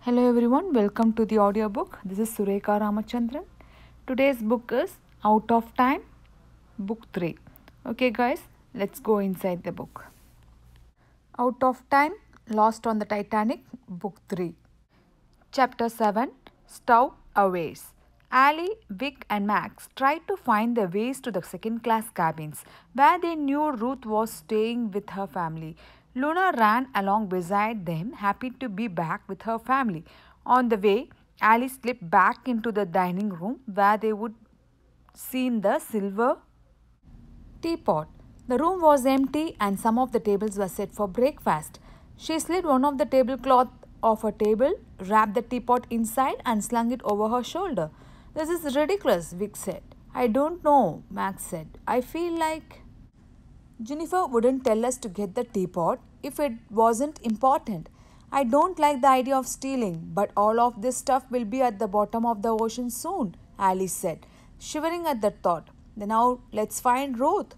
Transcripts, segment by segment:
Hello everyone, welcome to the audiobook. This is Sureka Ramachandran. Today's book is Out of Time, Book 3. Okay, guys, let's go inside the book. Out of Time, Lost on the Titanic, Book 3. Chapter 7 Stowaways. Ali, Vic, and Max tried to find their ways to the second class cabins where they knew Ruth was staying with her family. Luna ran along beside them, happy to be back with her family. On the way, Ali slipped back into the dining room where they would seen the silver teapot. The room was empty and some of the tables were set for breakfast. She slid one of the tablecloth off a table, wrapped the teapot inside, and slung it over her shoulder. This is ridiculous, Vic said. I don't know, Max said. I feel like Jennifer wouldn't tell us to get the teapot if it wasn't important. I don't like the idea of stealing, but all of this stuff will be at the bottom of the ocean soon, Alice said, shivering at the thought. Then now let's find Ruth.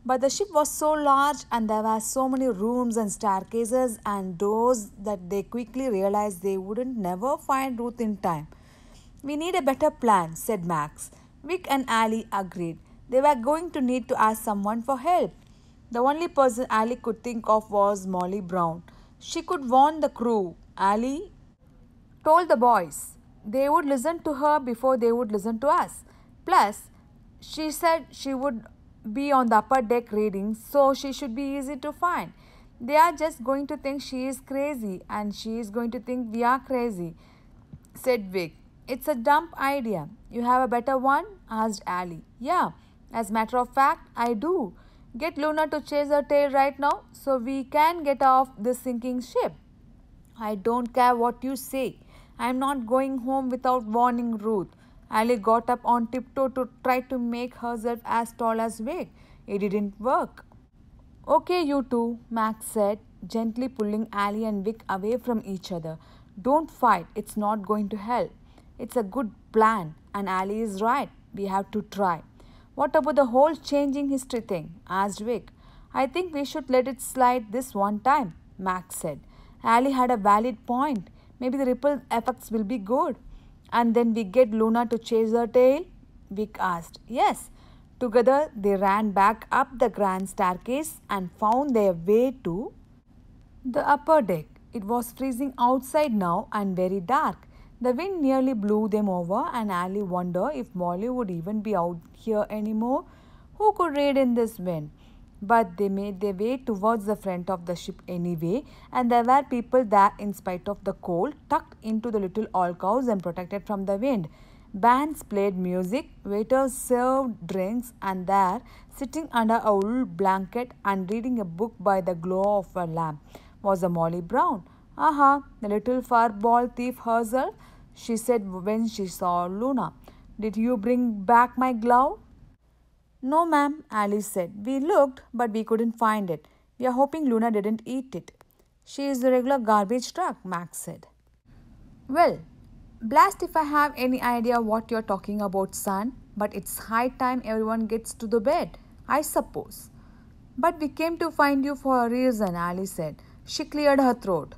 But the ship was so large and there were so many rooms and staircases and doors that they quickly realized they wouldn't never find Ruth in time. We need a better plan, said Max. Vic and Ali agreed. They were going to need to ask someone for help. The only person Ali could think of was Molly Brown. She could warn the crew. Ali told the boys they would listen to her before they would listen to us. Plus, she said she would be on the upper deck reading, so she should be easy to find. They are just going to think she is crazy, and she is going to think we are crazy, said Vic. It's a dumb idea. You have a better one? Asked Ali. Yeah, as a matter of fact, I do. Get Luna to chase her tail right now so we can get off this sinking ship. I don't care what you say. I am not going home without warning Ruth. Ali got up on tiptoe to try to make herself as tall as Vic. It didn't work. Okay, you two, Max said, gently pulling Ali and Vic away from each other. Don't fight. It's not going to help. It's a good plan, and Ali is right. We have to try. What about the whole changing history thing? Asked Vic. I think we should let it slide this one time, Max said. Ali had a valid point. Maybe the ripple effects will be good. And then we get Luna to chase her tail? Vic asked. Yes. Together they ran back up the grand staircase and found their way to the upper deck. It was freezing outside now and very dark. The wind nearly blew them over, and Ali wondered if Molly would even be out here anymore. Who could read in this wind? But they made their way towards the front of the ship anyway, and there were people there in spite of the cold, tucked into the little alcoves and protected from the wind. Bands played music, waiters served drinks, and there, sitting under a wool blanket and reading a book by the glow of a lamp, was a Molly Brown. Aha, the little fur-ball thief herself, she said when she saw Luna. Did you bring back my glove? No, ma'am, Alice said. We looked, but we couldn't find it. We are hoping Luna didn't eat it. She is the regular garbage truck, Max said. Well, blast if I have any idea what you're talking about, son, but it's high time everyone gets to the bed, I suppose. But we came to find you for a reason, Alice said. She cleared her throat.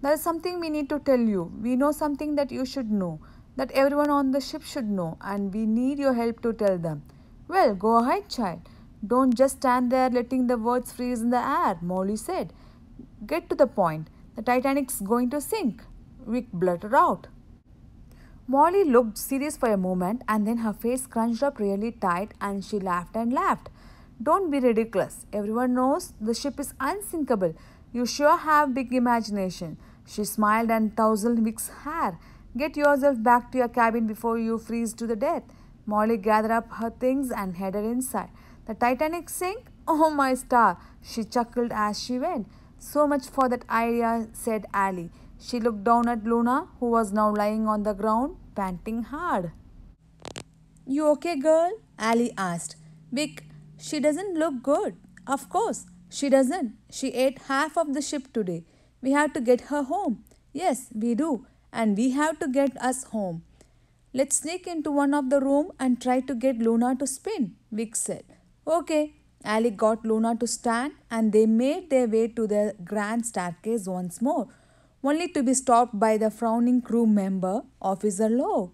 There is something we need to tell you. We know something that you should know, that everyone on the ship should know, and we need your help to tell them. Well, go ahead, child. Don't just stand there letting the words freeze in the air, Molly said. Get to the point. The Titanic's going to sink, Vic blurted out. Molly looked serious for a moment and then her face scrunched up really tight and she laughed and laughed. Don't be ridiculous. Everyone knows the ship is unsinkable. You sure have big imagination. She smiled and tousled Vic's hair. Get yourself back to your cabin before you freeze to the death. Molly gathered up her things and headed inside. The Titanic sink? Oh my star! She chuckled as she went. So much for that idea, said Ali. She looked down at Luna, who was now lying on the ground, panting hard. You okay, girl? Ali asked. Vic, she doesn't look good. Of course, she doesn't. She ate half of the ship today. We have to get her home. Yes, we do. And we have to get us home. Let's sneak into one of the room and try to get Luna to spin, Vic said. Okay. Ali got Luna to stand and they made their way to the grand staircase once more. only to be stopped by the frowning crew member, Officer Lowe.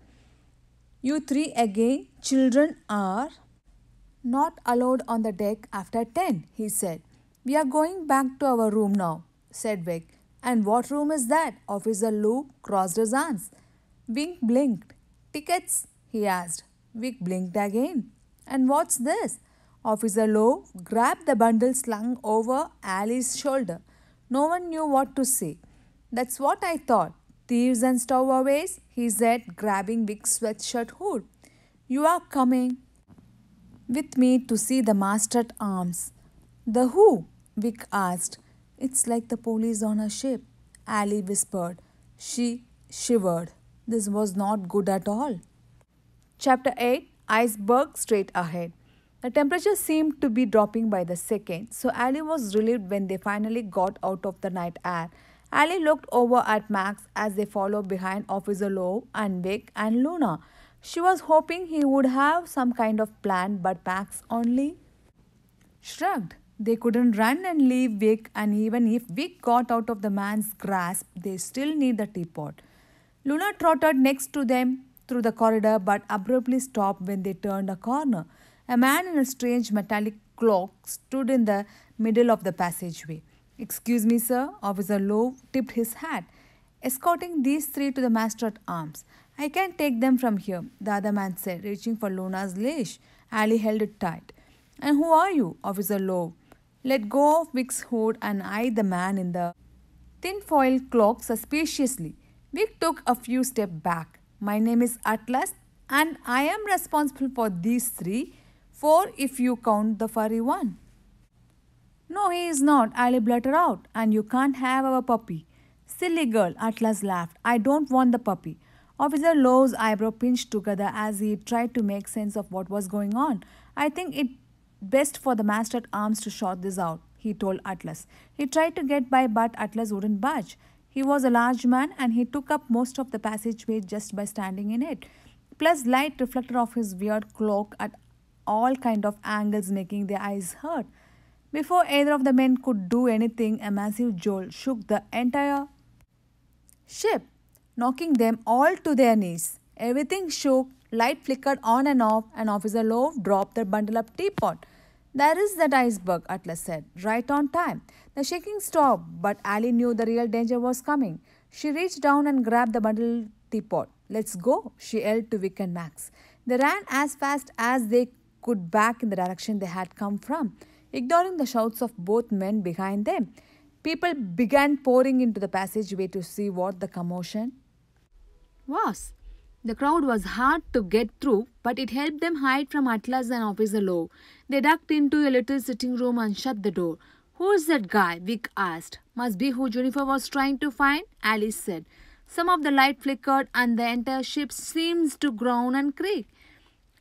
You three again, children are not allowed on the deck after 10, he said. We are going back to our room now, said Vic. And what room is that? Officer Lou crossed his arms. Vic blinked. Tickets? He asked. Vic blinked again. And what's this? Officer Lowe grabbed the bundle slung over Ali's shoulder. No one knew what to say. That's what I thought. Thieves and stowaways, he said, grabbing Vic's sweatshirt hood. You are coming with me to see the master at arms. The who? Vic asked. It's like the police on a ship, Ali whispered. She shivered. This was not good at all. Chapter 8 Iceberg Straight Ahead. The temperature seemed to be dropping by the second, so Ali was relieved when they finally got out of the night air. Ali looked over at Max as they followed behind Officer Lowe and Vic and Luna. She was hoping he would have some kind of plan, but Max only shrugged. They couldn't run and leave Vic, and even if Vic got out of the man's grasp, they still need the teapot. Luna trotted next to them through the corridor but abruptly stopped when they turned a corner. A man in a strange metallic cloak stood in the middle of the passageway. Excuse me, sir, Officer Lowe tipped his hat. Escorting these three to the master at arms. I can't take them from here, the other man said, reaching for Luna's leash. Ali held it tight. And who are you, Officer Lowe? Let go of Vic's hood and eyed the man in the tinfoil cloak suspiciously. Vic took a few steps back. My name is Atlas and I am responsible for these three, four if you count the furry one. No, he is not, Ali blurted out, and you can't have our puppy. Silly girl, Atlas laughed. I don't want the puppy. Officer Lowe's eyebrow pinched together as he tried to make sense of what was going on. I think it best for the master at arms to sort this out, he told Atlas. He tried to get by, but Atlas wouldn't budge. He was a large man and he took up most of the passageway just by standing in it. Plus light reflected off his weird cloak at all kind of angles, making their eyes hurt. Before either of the men could do anything, a massive jolt shook the entire ship, knocking them all to their knees. Everything shook, light flickered on and off, and Officer Lowe dropped the bundle-up teapot. There is that iceberg, Atlas said, right on time. The shaking stopped, but Ali knew the real danger was coming. She reached down and grabbed the bundle teapot. Let's go, she yelled to Vic and Max. They ran as fast as they could back in the direction they had come from, ignoring the shouts of both men behind them. People began pouring into the passageway to see what the commotion was. The crowd was hard to get through, but it helped them hide from Atlas and Officer Lowe. They ducked into a little sitting room and shut the door. Who's that guy? Vic asked. Must be who Jennifer was trying to find, Alice said. Some of the light flickered and the entire ship seems to groan and creak.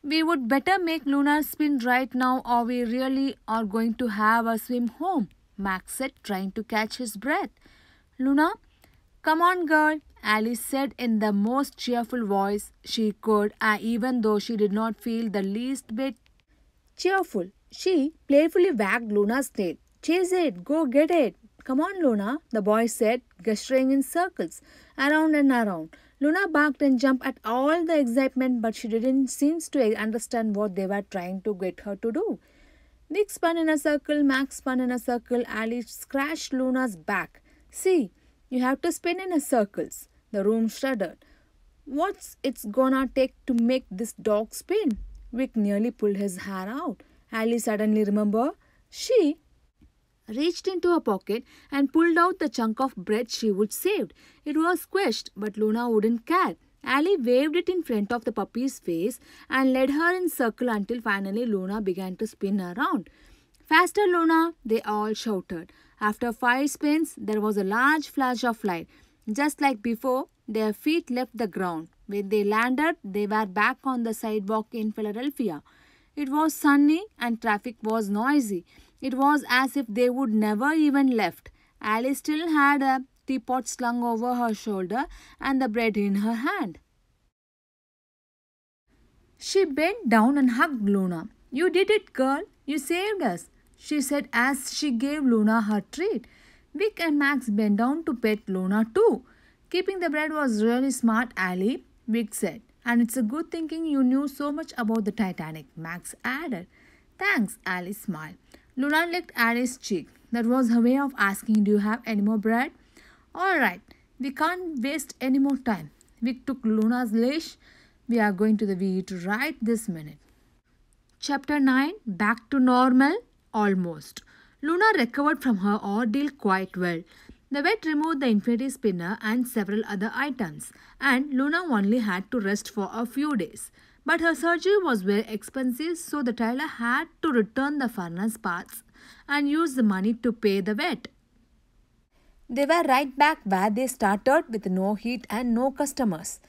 We would better make Luna spin right now or we really are going to have a swim home, Max said, trying to catch his breath. Luna, come on girl, Alice said in the most cheerful voice she could, even though she did not feel the least bit cheerful. She playfully wagged Luna's tail. Chase it, go get it. Come on, Luna, the boy said, gesturing in circles, around and around. Luna barked and jumped at all the excitement, but she didn't seem to understand what they were trying to get her to do. Vic spun in a circle, Max spun in a circle, Alice scratched Luna's back. See, you have to spin in a circles. The room shuddered. What's it's gonna take to make this dog spin? Vic nearly pulled his hair out. Alice suddenly remembered. She reached into her pocket and pulled out the chunk of bread she would saved. It was squished, but Luna wouldn't care. Ali waved it in front of the puppy's face and led her in circle until finally Luna began to spin around. Faster, Luna, they all shouted. After 5 spins, there was a large flash of light. Just like before, their feet left the ground. When they landed, they were back on the sidewalk in Philadelphia. It was sunny and traffic was noisy. It was as if they would never even left. Alice still had a teapot slung over her shoulder and the bread in her hand. She bent down and hugged Luna. You did it, girl. You saved us, she said as she gave Luna her treat. Vic and Max bent down to pet Luna too. Keeping the bread was really smart, Ali, Vic said. And it's a good thinking you knew so much about the Titanic, Max added. Thanks, Alice smiled. Luna licked Alice's cheek. That was her way of asking, do you have any more bread? All right, we can't waste any more time. Vic took Luna's leash. We are going to the VE right this minute. Chapter 9 Back to Normal Almost. Luna recovered from her ordeal quite well. The vet removed the infinity spinner and several other items, and Luna only had to rest for a few days. But her surgery was very expensive, so the tailor had to return the furnace parts and use the money to pay the vet. They were right back where they started with no heat and no customers.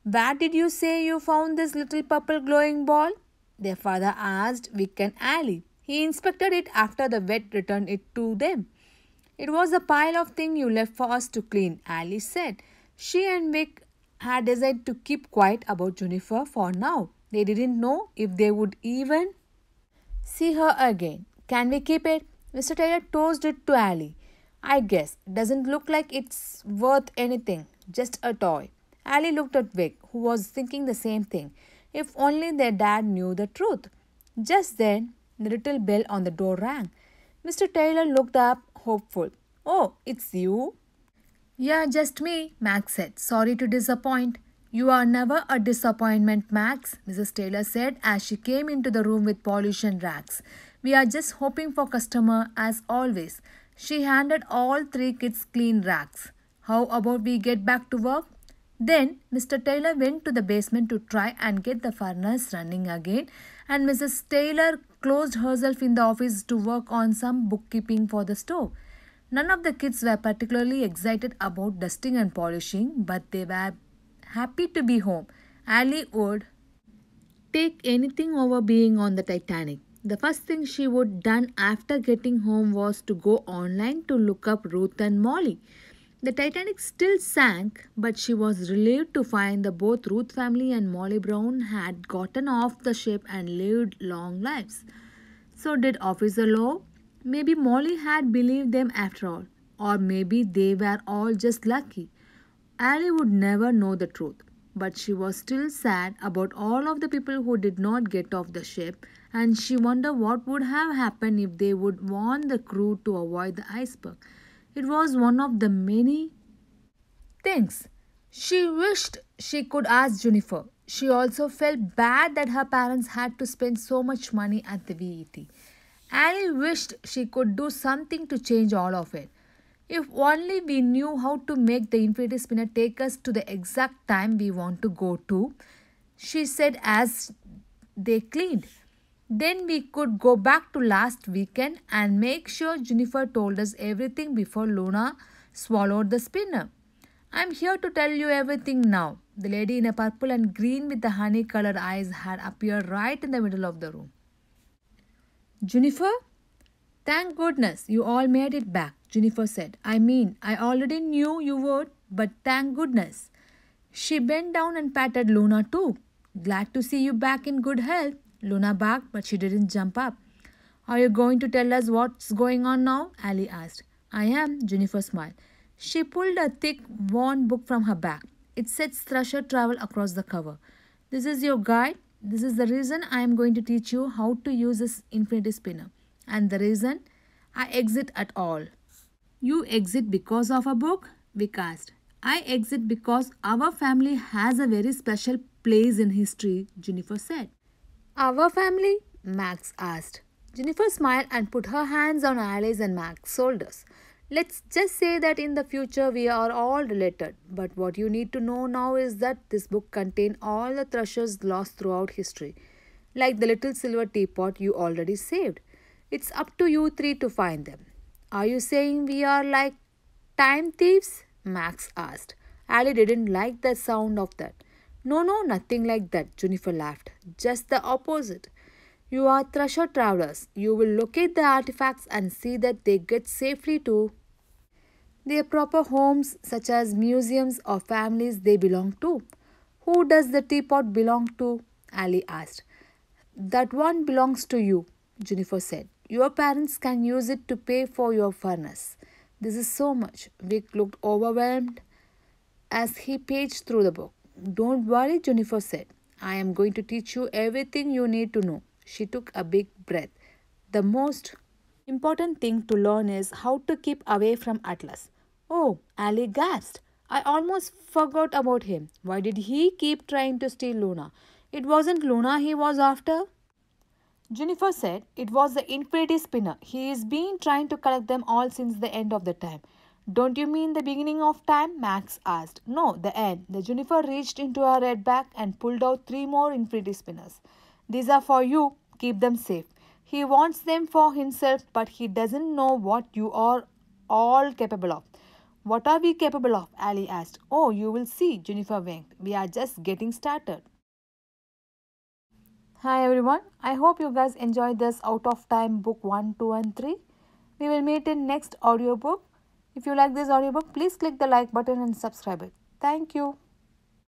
Where did you say you found this little purple glowing ball? Their father asked Vic and Ali. He inspected it after the vet returned it to them. It was a pile of things you left for us to clean, Ali said. She and Vic had decided to keep quiet about Jennifer for now. They didn't know if they would even see her again. Can we keep it? Mr. Taylor tossed it to Ali. I guess. It doesn't look like it's worth anything. Just a toy. Ali looked at Vic, who was thinking the same thing. If only their dad knew the truth. Just then, the little bell on the door rang. Mr. Taylor looked up, hopeful. Oh, it's you? Yeah, just me, Max said. Sorry to disappoint. You are never a disappointment, Max, Mrs. Taylor said as she came into the room with polish and rags. We are just hoping for customer as always. She handed all three kids clean rags. How about we get back to work? Then Mr. Taylor went to the basement to try and get the furnace running again, and Mrs. Taylor closed herself in the office to work on some bookkeeping for the store. None of the kids were particularly excited about dusting and polishing, but they were happy to be home. Ali would take anything over being on the Titanic. The first thing she would done after getting home was to go online to look up Ruth and Molly. The Titanic still sank, but she was relieved to find that both Ruth family and Molly Brown had gotten off the ship and lived long lives. So did Officer Lowe? Maybe Molly had believed them after all, or maybe they were all just lucky. Ali would never know the truth, but she was still sad about all of the people who did not get off the ship, and she wondered what would have happened if they would warn the crew to avoid the iceberg. It was one of the many things she wished she could ask Jennifer. She also felt bad that her parents had to spend so much money at the VET. Annie wished she could do something to change all of it. If only we knew how to make the infinity spinner take us to the exact time we want to go to, she said as they cleaned. Then we could go back to last weekend and make sure Jennifer told us everything before Luna swallowed the spinner. I'm here to tell you everything now. The lady in a purple and green with the honey-colored eyes had appeared right in the middle of the room. Jennifer? Thank goodness you all made it back, Jennifer said. I mean, I already knew you would, but thank goodness. She bent down and patted Luna too. Glad to see you back in good health. Luna barked, but she didn't jump up. Are you going to tell us what's going on now? Ali asked. I am, Jennifer smiled. She pulled a thick, worn book from her bag. It said Thrasher Travel across the cover. This is your guide. This is the reason I am going to teach you how to use this infinity spinner. And the reason I exit at all. You exit because of a book? Vic asked. I exit because our family has a very special place in history, Jennifer said. Our family? Max asked. Jennifer smiled and put her hands on Alice and Max's shoulders. Let's just say that in the future we are all related. But what you need to know now is that this book contains all the treasures lost throughout history. Like the little silver teapot you already saved. It's up to you three to find them. Are you saying we are like time thieves? Max asked. Ali didn't like the sound of that. No, nothing like that, Jennifer laughed. Just the opposite. You are treasure travelers. You will locate the artifacts and see that they get safely to their proper homes, such as museums or families they belong to. Who does the teapot belong to? Ali asked. That one belongs to you, Jennifer said. Your parents can use it to pay for your furnace. This is so much. Vic looked overwhelmed as he paged through the book. Don't worry, Jennifer said. I am going to teach you everything you need to know. She took a big breath. The most important thing to learn is how to keep away from Atlas. Oh, Ali gasped. I almost forgot about him. Why did he keep trying to steal Luna? It wasn't Luna he was after. Jennifer said it was the infinity spinner. He has been trying to collect them all since the end of the time. Don't you mean the beginning of time? Max asked. No, the end. The Jennifer reached into her red bag and pulled out 3 more infinity spinners. These are for you. Keep them safe. He wants them for himself, but he doesn't know what you are all capable of. What are we capable of? Ali asked. Oh, you will see, Jennifer winked. We are just getting started. Hi everyone, I hope you guys enjoyed this Out of Time book 1, 2 and 3. We will meet in next audiobook. If you like this audiobook, please click the like button and subscribe it. Thank you.